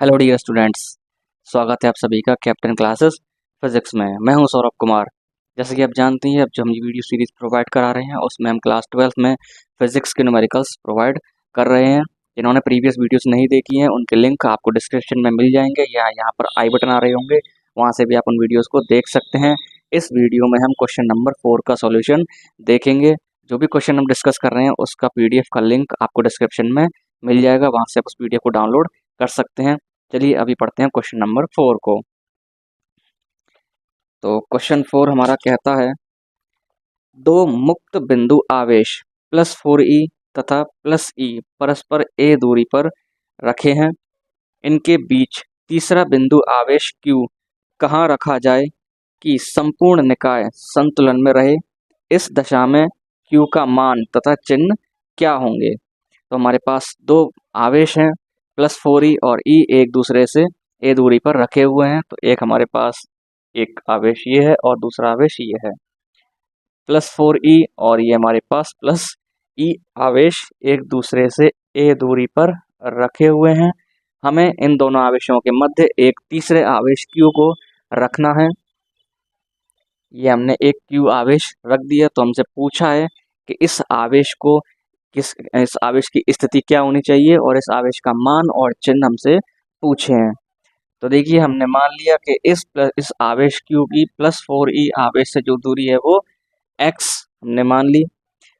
Hello dear students, स्वागत है आप सभी का कैप्टन क्लासेस फिजिक्स में। मैं हूं सौरभ कुमार। जैसे कि आप जानते हैं, अब जो हम ये वीडियो सीरीज़ प्रोवाइड करा रहे हैं उसमें हम क्लास 12th में फिजिक्स के न्यूमेरिकल्स प्रोवाइड कर रहे हैं। जिन्होंने प्रीवियस वीडियोस नहीं देखी हैं उनके लिंक आपको डिस्क्रिप्शन में मिल जाएंगे या यहाँ पर आई बटन आ रहे होंगे, वहाँ से भी आप उन वीडियोज़ को देख सकते हैं। इस वीडियो में हम क्वेश्चन नंबर 4 का सॉल्यूशन देखेंगे। जो भी क्वेश्चन हम डिस्कस कर रहे हैं उसका PDF का लिंक आपको डिस्क्रिप्शन में मिल जाएगा, वहाँ से आप उस PDF को डाउनलोड कर सकते हैं। चलिए अभी पढ़ते हैं क्वेश्चन नंबर 4 को। तो क्वेश्चन 4 हमारा कहता है, दो मुक्त बिंदु आवेश +4e तथा +e परस्पर a दूरी पर रखे हैं। इनके बीच तीसरा बिंदु आवेश q कहाँ रखा जाए कि संपूर्ण निकाय संतुलन में रहे। इस दशा में q का मान तथा चिन्ह क्या होंगे। तो हमारे पास दो आवेश हैं +4e और e एक दूसरे से a दूरी पर रखे हुए हैं। तो एक हमारे पास एक आवेश ये है और दूसरा आवेश ये है। +4e और ये हमारे पास +e आवेश एक दूसरे से a दूरी पर रखे हुए हैं। हमें इन दोनों आवेशों के मध्य एक तीसरे आवेश q को रखना है। ये हमने एक q आवेश रख दिया। तो हमसे पूछा है कि इस आवेश की स्थिति क्या होनी चाहिए और इस आवेश का मान और चिन्ह हमसे पूछे हैं। तो देखिए, हमने मान लिया कि इस आवेश q की +4e आवेश से जो दूरी है वो x हमने मान ली।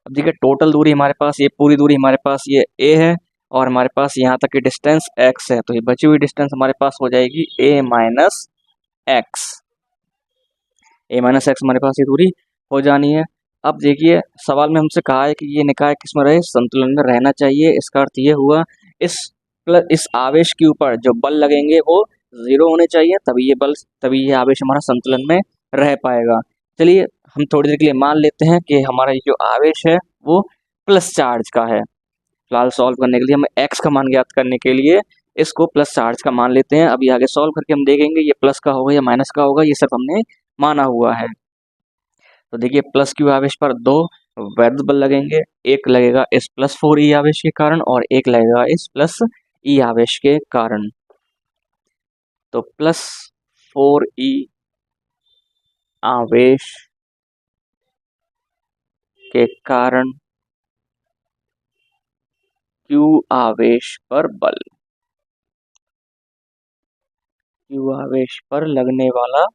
अब देखिए, टोटल दूरी हमारे पास, ये पूरी दूरी हमारे पास ये a है और हमारे पास यहाँ तक की डिस्टेंस x है। तो ये बची हुई डिस्टेंस हमारे पास हो जाएगी a माइनस एक्स। हमारे पास ये दूरी हो जानी है। अब देखिए, सवाल में हमसे कहा है कि ये निकाय किस में रहे, संतुलन में रहना चाहिए। इसका अर्थ ये हुआ इस आवेश के ऊपर जो बल लगेंगे वो 0 होने चाहिए, तभी ये आवेश हमारा संतुलन में रह पाएगा। चलिए हम थोड़ी देर के लिए मान लेते हैं कि हमारा ये जो आवेश है वो प्लस चार्ज का है। फिलहाल सॉल्व करने के लिए हम एक्स का मान ज्ञात करने के लिए इसको प्लस चार्ज का मान लेते हैं। अभी आगे सॉल्व करके हम देखेंगे ये प्लस का होगा या माइनस का होगा, ये सिर्फ हमने माना हुआ है। तो देखिए, +q आवेश पर दो वैद्युत बल लगेंगे। एक लगेगा इस +4e आवेश के कारण और एक लगेगा इस +e आवेश के कारण। तो +4e आवेश के कारण q आवेश पर बल, q आवेश पर लगने वाला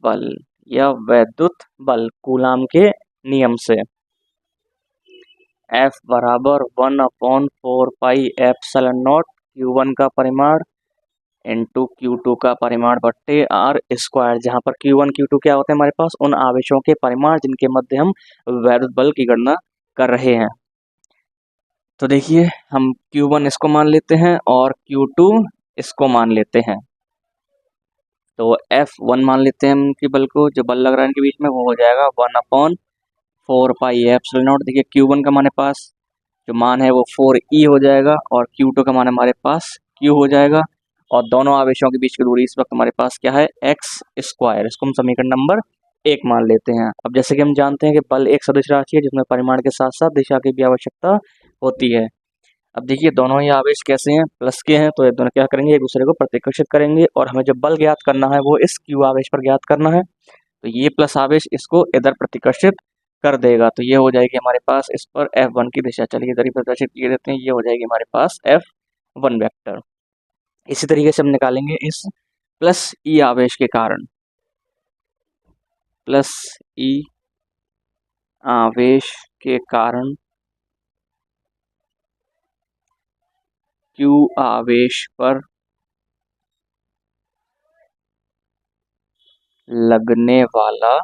बल या वैद्युत बल कूलाम के नियम से F बराबर 1/4πε0 Q1 का परिमाण इंटू Q2 का परिमाण बट्टे R स्क्वायर, जहाँ पर Q1 Q2 क्या होते हैं हमारे पास, उन आवेशों के परिमाण जिनके मध्य हम वैद्युत बल की गणना कर रहे हैं। तो देखिए, हम Q1 इसको मान लेते हैं और Q2 इसको मान लेते हैं। तो F1 मान लेते हैं हम कि बल को, जो बल लग रहा है इनके बीच में, वो हो जाएगा 1/4πε0। देखिए, Q1 का हमारे पास जो मान है वो 4e हो जाएगा और Q2 का मान हमारे पास q हो जाएगा। और दोनों आवेशों के बीच की दूरी इस वक्त हमारे पास क्या है, x स्क्वायर। इसको हम समीकरण नंबर 1 मान लेते हैं। अब जैसे कि हम जानते हैं कि बल एक सदिश राशि है जिसमें परिमाण के साथ साथ दिशा की भी आवश्यकता होती है। अब देखिए, दोनों ही आवेश कैसे हैं, प्लस के हैं, तो ये दोनों क्या करेंगे, एक दूसरे को प्रतिकर्षित करेंगे और हमें जो बल ज्ञात करना है वो इस q आवेश पर ज्ञात करना है। तो ये प्लस आवेश इसको इधर प्रतिकर्षित कर देगा। तो ये हो जाएगी हमारे पास इस पर F1 की दिशा। चलिए इधर ही प्रदर्शित किए देते हैं। ये हो जाएगी हमारे पास F1 वेक्टर। इसी तरीके से हम निकालेंगे इस +e आवेश के कारण, +e आवेश के कारण q आवेश पर लगने वाला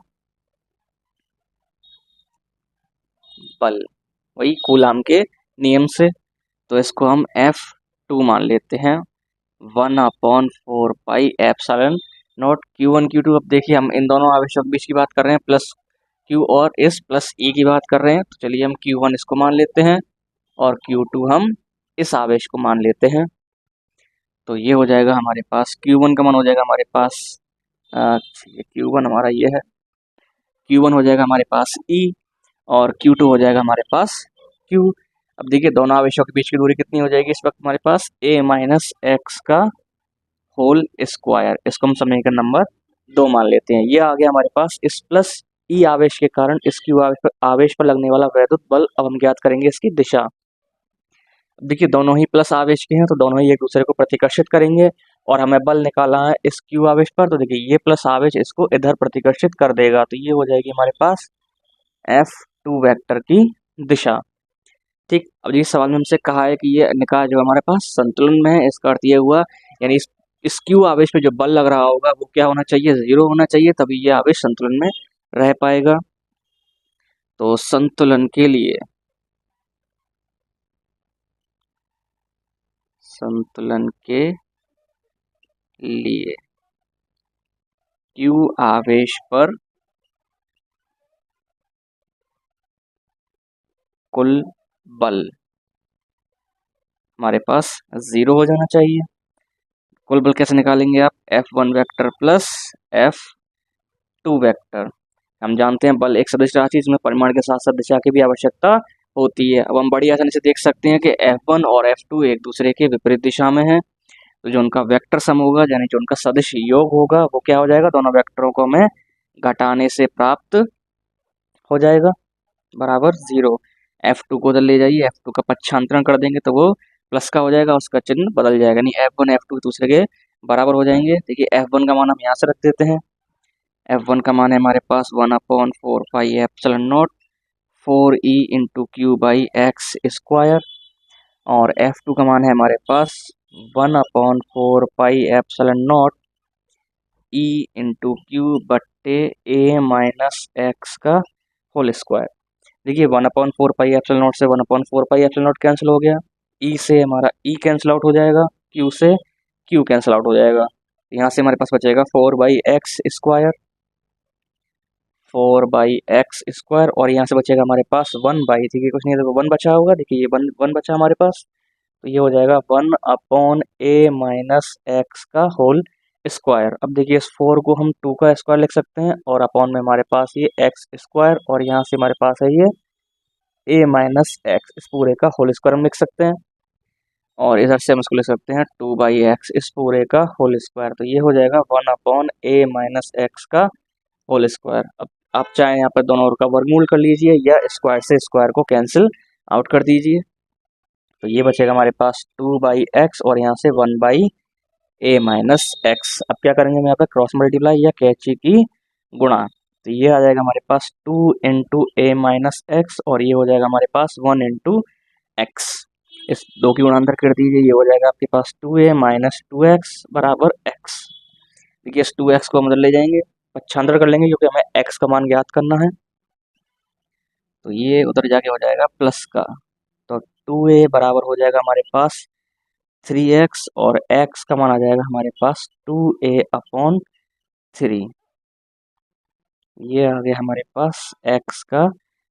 बल, वही कूलाम के नियम से। तो इसको हम F2 मान लेते हैं, 1/4πε0 Q1 Q2। अब देखिए, हम इन दोनों आवेशों के बीच की बात कर रहे हैं, प्लस Q और इस +e की बात कर रहे हैं। तो चलिए हम Q1 इसको मान लेते हैं और Q2 हम इस आवेश को मान लेते हैं। तो ये हो जाएगा हमारे पास, Q1 का मान हो जाएगा हमारे पास Q1 हमारा ये है, Q1 हो जाएगा हमारे पास e और Q2 हो जाएगा हमारे पास q। अब देखिए दोनों आवेशों के बीच की दूरी कितनी हो जाएगी इस वक्त हमारे पास a माइनस एक्स का होल स्क्वायर, इसको हम समीकरण नंबर 2 मान लेते हैं। ये आ गया हमारे पास इस प्लस ई आवेश के कारण इस क्यू आवेश पर लगने वाला वैद्युत बल। अब हम ज्ञात करेंगे इसकी दिशा। देखिए दोनों ही प्लस आवेश के हैं तो दोनों ही एक दूसरे को प्रतिकर्षित करेंगे और हमें बल निकालना है इस क्यू आवेश पर। तो देखिए ये प्लस आवेश इसको इधर प्रतिकर्षित कर देगा, तो ये हो जाएगी हमारे पास F2 वेक्टर की दिशा। ठीक, अब ये सवाल में हमसे कहा है कि ये निकाय जो हमारे पास संतुलन में है, इसका अर्थ ये हुआ यानी इस क्यू आवेश पे जो बल लग रहा होगा वो क्या होना चाहिए, 0 होना चाहिए, तभी ये आवेश संतुलन में रह पाएगा। तो संतुलन के लिए क्यू आवेश पर कुल बल हमारे पास 0 हो जाना चाहिए। कुल बल कैसे निकालेंगे आप, F1 vector plus F2 vector. हम जानते हैं बल एक सदिश राशि, इसमें परिमाण के साथ साथ दिशा की भी आवश्यकता होती है। अब हम बड़ी आसानी से देख सकते हैं कि F1 और F2 एक दूसरे के विपरीत दिशा में है, तो जो उनका वेक्टर सम होगा यानी जो उनका सदिश योग होगा वो क्या हो जाएगा, दोनों वेक्टरों को हमें घटाने से प्राप्त हो जाएगा बराबर 0। F2 को उधर ले जाइए, F2 का पक्षांतरण कर देंगे तो वो प्लस का हो जाएगा, उसका चिन्ह बदल जाएगा, यानी F1 F2 दूसरे के बराबर हो जाएंगे। देखिए F1 का मान हम यहाँ से रख देते हैं। F1 का मान है हमारे पास 1/4 pi epsilon naught 4e into Q by x square, और F2 का मान है हमारे पास 1/4 pi epsilon not e into Q बट्टे a माइनस एक्स का होल स्क्वायर। देखिए 1/4 पाई एप्सिलॉन नॉट से 1/4 पाई एप्सिलॉन नॉट कैंसिल हो गया, e से हमारा e कैंसिल आउट हो जाएगा, q से q कैंसिल आउट हो जाएगा, यहाँ से हमारे पास बचेगा 4/x स्क्वायर, 4/x स्क्वायर, और यहाँ से बचेगा हमारे पास 1/, देखिए कुछ नहीं है तो 1 बचा होगा, देखिए ये 1 बचा हमारे पास, तो ये हो जाएगा 1/a माइनस एक्स का होल स्क्वायर। अब देखिए इस 4 को हम 2 का स्क्वायर लिख सकते हैं और अपॉन में हमारे पास ये एक्स स्क्वायर, और यहाँ से हमारे पास है ये a माइनस एक्स, इस पूरे का होल स्क्वायर हम लिख सकते हैं, और इधर से हम इसको लिख सकते हैं 2/x इस पूरे का होल स्क्वायर, तो ये हो जाएगा 1/a माइनस एक्स का होल स्क्वायर। अब आप चाहें यहाँ पर दोनों का वर्गमूल कर लीजिए या स्क्वायर से स्क्वायर को कैंसिल आउट कर दीजिए, तो ये बचेगा हमारे पास 2/x और यहाँ से 1/a माइनस एक्स। अब क्या करेंगे हम यहाँ पे क्रॉस मल्टीप्लाई या कैची की गुणा, तो ये आ जाएगा हमारे पास 2 इंटू a माइनस एक्स, और ये हो जाएगा हमारे पास 1 इंटू एक्स। इस दो की गुणांतर कर दीजिए, ये हो जाएगा आपके पास 2a माइनस 2x बराबर x। देखिए इस 2x को हम उधर ले जाएंगे, पक्षांतर कर लेंगे क्योंकि हमें x का मान ज्ञात करना है, तो ये उधर जाके हो जाएगा प्लस का, तो 2a बराबर हो जाएगा हमारे पास 3x, और x का मान आ जाएगा हमारे पास 2a/3। ये आ गया हमारे पास x का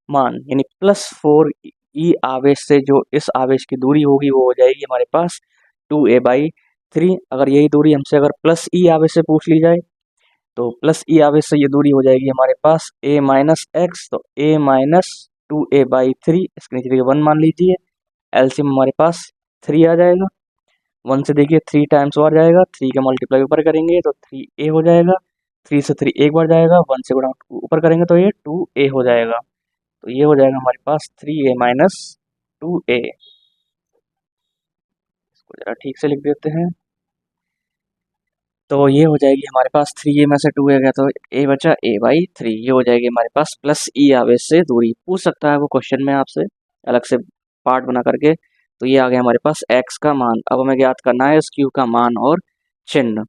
मान, यानी +4e आवेश से जो इस आवेश की दूरी होगी वो हो जाएगी हमारे पास 2a/3। अगर यही दूरी हमसे अगर +e आवेश से पूछ ली जाए तो +e आवेश से ये दूरी हो जाएगी हमारे पास a माइनस एक्स, तो a माइनस 2a/3, इसके नीचे देखिए 1 मान लीजिए, एलसीएम हमारे पास 3 आ जाएगा, 1 से देखिए 3 टाइम्स और जाएगा, 3 का मल्टीप्लाई ऊपर करेंगे तो 3a हो जाएगा, 3 से 3 एक बार जाएगा, 1 से गुणा ऊपर करेंगे तो ये 2a हो जाएगा, तो ये हो जाएगा हमारे पास 3a माइनस 2a। इसको जरा ठीक से लिख देते हैं, तो ये हो जाएगी हमारे पास 3a में से 2a गया तो a बचा a/3, ये हो जाएगी हमारे पास +e आवेश से दूरी। पूछ सकता है वो क्वेश्चन में आपसे अलग से पार्ट बना करके, तो ये आ गया हमारे पास x का मान। अब हमें ज्ञात करना है इस q का मान और चिन्ह,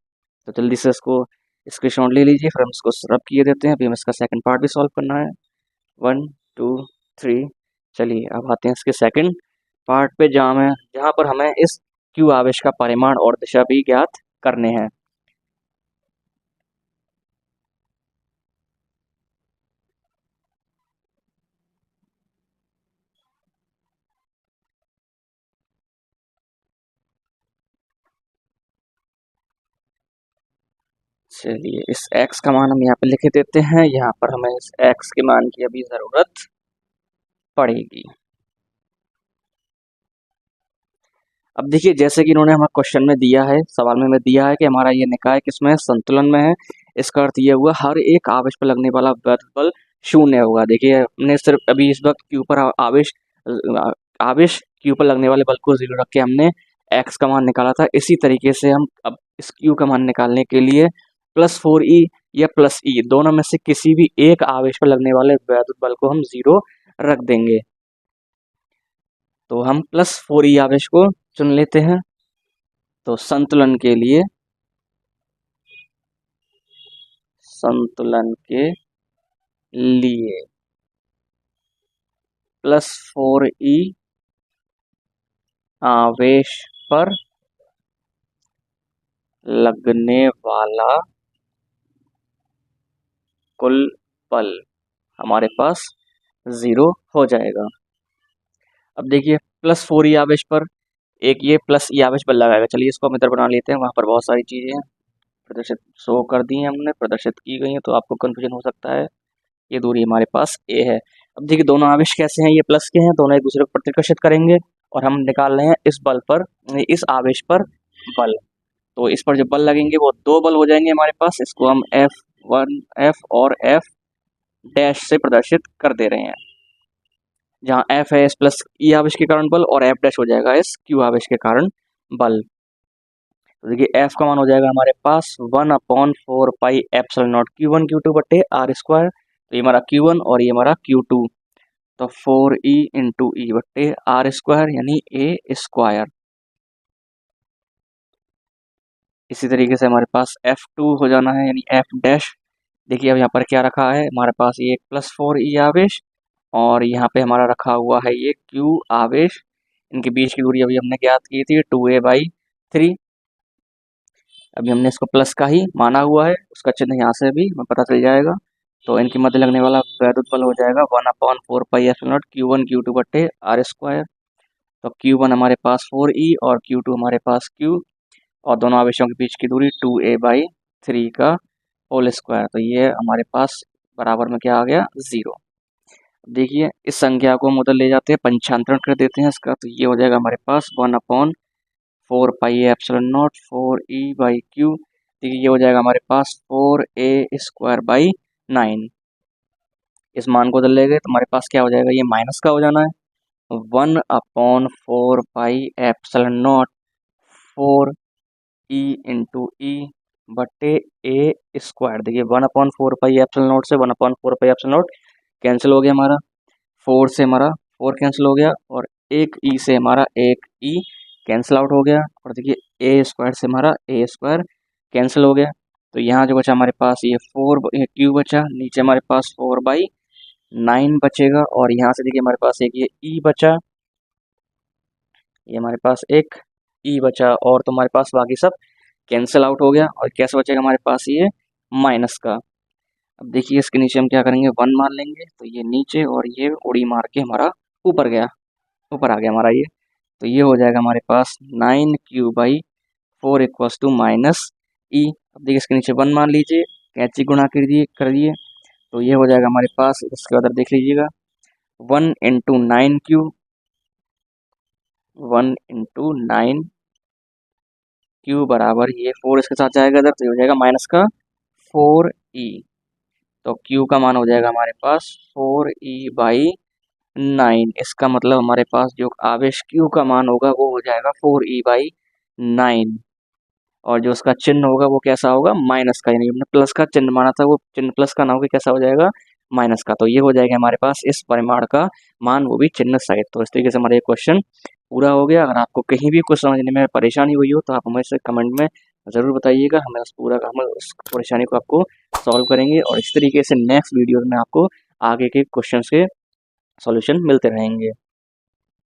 तो जल्दी से इसको स्क्रीनशॉट ले लीजिए, फिर हम इसको रब किए देते हैं। अभी हमें इसका सेकंड पार्ट भी सॉल्व करना है, 1 2 3। चलिए अब आते हैं इसके सेकंड पार्ट पे, जहाँ पर हमें इस q आवेश का परिमाण और दिशा भी ज्ञात करने हैं। चलिए इस x का मान हम यहाँ पे लिख देते हैं, यहाँ पर हमें इस x के मान की अभी ज़रूरत पड़ेगी। अब देखिए जैसे कि इन्होंने हमें क्वेश्चन में दिया है, सवाल में हमें दिया है कि हमारा ये निकाय किसमें है, संतुलन में है। इसका अर्थ ये हुआ हर एक आवेश पर लगने वाला वैद्युत बल शून्य होगा। देखिए हमने सिर्फ अभी इस वक्त क्यू पर आवेश क्यू पर लगने वाले बल को 0 रख के हमने एक्स का मान निकाला था। इसी तरीके से हम अब इस क्यू का मान निकालने के लिए +4e या +e दोनों में से किसी भी एक आवेश पर लगने वाले वैद्युत बल को हम 0 रख देंगे। तो हम +4e आवेश को चुन लेते हैं। तो संतुलन के लिए +4e आवेश पर लगने वाला कुल बल हमारे पास 0 हो जाएगा। अब देखिए +4e आवेश पर एक ये +e आवेश बल लगाएगा। चलिए इसको हम इधर बना लेते हैं। वहाँ पर बहुत सारी चीज़ें हैं प्रदर्शित शो कर दी हैं, हमने प्रदर्शित की गई हैं, तो आपको कन्फ्यूजन हो सकता है। ये दूरी हमारे पास a है। अब देखिए दोनों आवेश कैसे हैं, ये प्लस के हैं, दोनों एक दूसरे को प्रतिकर्षित करेंगे और हम निकाल रहे हैं इस बल पर, इस आवेश पर बल। तो इस पर जो बल लगेंगे वो 2 बल हो जाएंगे हमारे पास। इसको हम F1 F और F डैश से प्रदर्शित कर दे रहे हैं। जहाँ F है S+E आवेश के कारण बल और F डैश हो जाएगा SQ आवेश के कारण बल। तो देखिए F का मान हो जाएगा हमारे पास 1/4 pi epsilon not Q1 Q2 बटे R स्क्वायर। तो ये हमारा Q1 और ये हमारा Q2। तो 4e इंटू ई बट्टे R स्क्वायर यानी A स्क्वायर। इसी तरीके से हमारे पास F2 हो जाना है यानी F डैश। देखिए अब यहाँ पर क्या रखा है, हमारे पास ये +4e आवेश और यहाँ पे हमारा रखा हुआ है ये Q आवेश। इनके बीच की दूरी अभी हमने ज्ञात की थी 2a/3। अभी हमने इसको प्लस का ही माना हुआ है, उसका चिन्ह यहाँ से भी हमें पता चल जाएगा। तो इनके मध्य लगने वाला वैद्युत बल हो जाएगा 1/4 pi epsilon not Q1 Q2 बट्टे R स्क्वायर। तो Q1 हमारे पास 4e और Q2 हमारे पास Q और दोनों आवेशों के बीच की दूरी 2a/3 का होल स्क्वायर। तो ये हमारे पास बराबर में क्या आ गया 0। देखिए इस संख्या को हम उधर ले जाते हैं, पंचांतरण कर देते हैं इसका। तो ये हो जाएगा हमारे पास 1/4 पाई एप्सिलॉन नॉट 4e/q। देखिए ये हो जाएगा हमारे पास 4a² 9। इस मान को उधर ले गए तो हमारे पास क्या हो जाएगा, ये माइनस का हो जाना है 1/4 pi epsilon naught 4e into E बटे a²। देखिए 1/4 पाई एप्सिलॉन नॉट से 1/4 पाई एप्सिलॉन नॉट कैंसिल हो गया हमारा, 4 से हमारा 4 कैंसिल हो गया और एक ई से हमारा एक ई कैंसिल आउट हो गया। और देखिए a² से हमारा a² कैंसिल हो गया। तो यहाँ जो बचा हमारे पास ये 4q बचा, नीचे हमारे पास 4/9 बचेगा और यहाँ से देखिए हमारे पास एक ये ई बचा, ये हमारे पास एक ई बचा और तो हमारे पास बाकी सब कैंसिल आउट हो गया। और कैसे बचेगा हमारे पास ये माइनस का। अब देखिए इसके नीचे हम क्या करेंगे 1 मान लेंगे, तो ये नीचे और ये उड़ी मार के हमारा ऊपर गया, ऊपर आ गया हमारा ये। तो ये हो जाएगा हमारे पास 9q/4 इक्वल्स टू -e। अब देखिए इसके नीचे 1 मान लीजिए, कैंची गुणा कर दिए तो ये हो जाएगा हमारे पास। इसके बाद देख लीजिएगा 1 इंटू 9q 1 इंटू 9q बराबर ये 4 इसके साथ जाएगा इधर, तो ये हो जाएगा माइनस का 4e। तो q का मान हो जाएगा हमारे पास 4e/9। इसका मतलब हमारे पास जो आवेश q का मान होगा वो हो जाएगा 4e/9 और जो उसका चिन्ह होगा वो कैसा होगा, माइनस का। यानी हमने प्लस का चिन्ह माना था, वो चिन्ह प्लस का ना होकर कैसा हो जाएगा, माइनस का। तो ये हो जाएगा हमारे पास इस परिमाण का मान, वो भी चिन्ह सहित। तो इस तरीके से हमारा ये क्वेश्चन पूरा हो गया। अगर आपको कहीं भी कुछ समझने में परेशानी हुई हो तो आप हमें से कमेंट में ज़रूर बताइएगा। हम उस परेशानी को आपको सॉल्व करेंगे और इस तरीके से नेक्स्ट वीडियो में आपको आगे के क्वेश्चन के सॉल्यूशन मिलते रहेंगे।